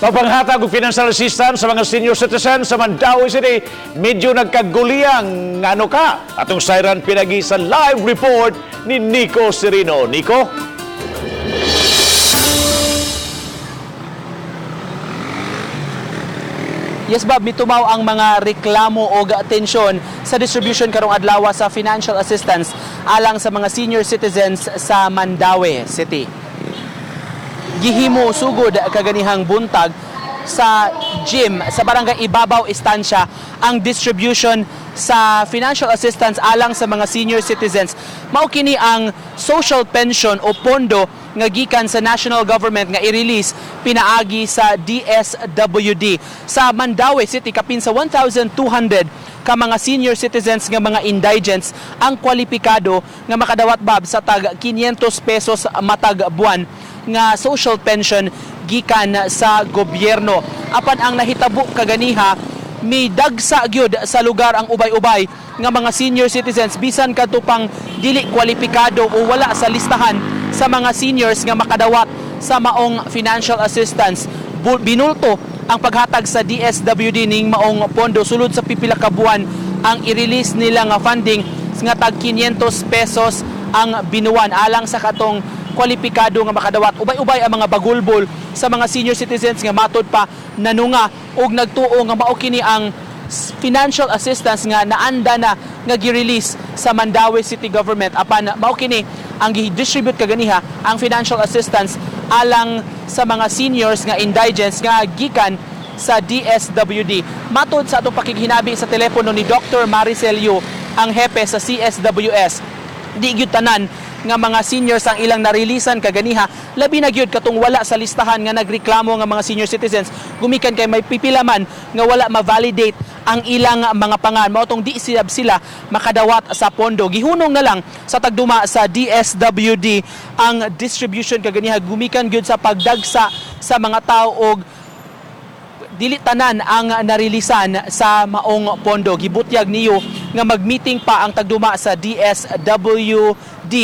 Paghatag og financial assistance sa mga senior citizens sa Mandaue City, medyo nagkaguliyang ngano ka. Atong sayran pinagi sa live report ni Nico Serino. Nico? Yes, Bob, mitumaw ang mga reklamo o atensyon sa distribution karong adlaw sa financial assistance alang sa mga senior citizens sa Mandaue City. Gihimo sugod kaganihang buntag sa gym sa barangay Ibabaw Estancia ang distribution sa financial assistance alang sa mga senior citizens. Mao kini ang social pension o pondo nga gikan sa national government nga i-release pinaagi sa DSWD. Sa Mandaue City kapin sa 1,200 ka mga senior citizens nga mga indigents ang kwalipikado nga makadawat, Bob, sa tag 500 pesos matag buwan nga social pension gikan sa gobyerno. Apan ang nahitabo kaganiha, may dagsa gyud sa lugar ang ubay-ubay nga mga senior citizens bisan kadto pang dili kwalipikado o wala sa listahan sa mga seniors nga makadawat sa maong financial assistance. Binulto ang paghatag sa DSWD ning maong pondo sulod sa pipila ka buwan ang i-release nila nga funding nga tag 500 pesos ang binuwan alang sa katong kwalipikado nga makadawat. Ubay-ubay ang mga bagulbol sa mga senior citizens nga matod pa nanunga og nagtuo nga mao kini ang financial assistance nga naanda na nga gi-release sa Mandaue City Government. Apan mao kini ang gi-distribute kaganiha ang financial assistance alang sa mga seniors nga indigents nga gikan sa DSWD. Matod sa atong pakighinabi sa telepono ni Dr. Maricel Yu, ang hepe sa CSWS, di gyud tanan nga mga seniors ang ilang narilisan kaganiha, labi na gyud katong wala sa listahan nga nagreklamo nga mga senior citizens gumikan kay may pipilaman nga wala ma-validate ang ilang mga pangan. Mao tong di sila makadawat sa pondo. Gihunong na lang sa tagduma sa DSWD ang distribution kaganiha gumikan gyud sa pagdagsa sa mga tao og dili tanan ang narilisan sa maong pondo. Gibutyag niyo nga mag-meeting pa ang tagduma sa DSWD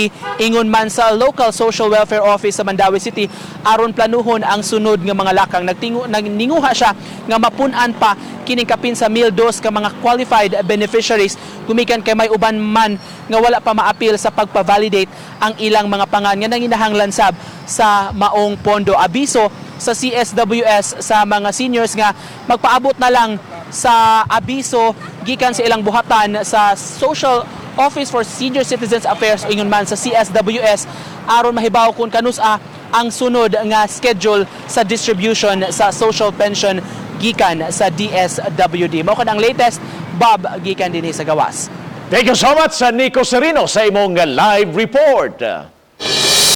ingon man sa local social welfare office sa Mandaue City aron planuhon ang sunod nga mga lakang. Nagninguha siya nga mapun-an pa kining kapin sa 1,002 ka mga qualified beneficiaries gumikan kay may uban man nga wala pa maapil sa pagpa-validate ang ilang mga pangan nga nanginahanglan sab sa maong pondo. Abiso sa CSWS sa mga seniors nga magpaabot na lang sa abiso gikan sa ilang buhatan sa Social Office for Senior Citizens Affairs ingon man sa CSWS aron mahibaw kung kanusa ang sunod nga schedule sa distribution sa social pension gikan sa DSWD. Mao kad ang latest, Bob, gikan dinhi sa gawas. Thank you so much, Nico Serino, sa imong live report.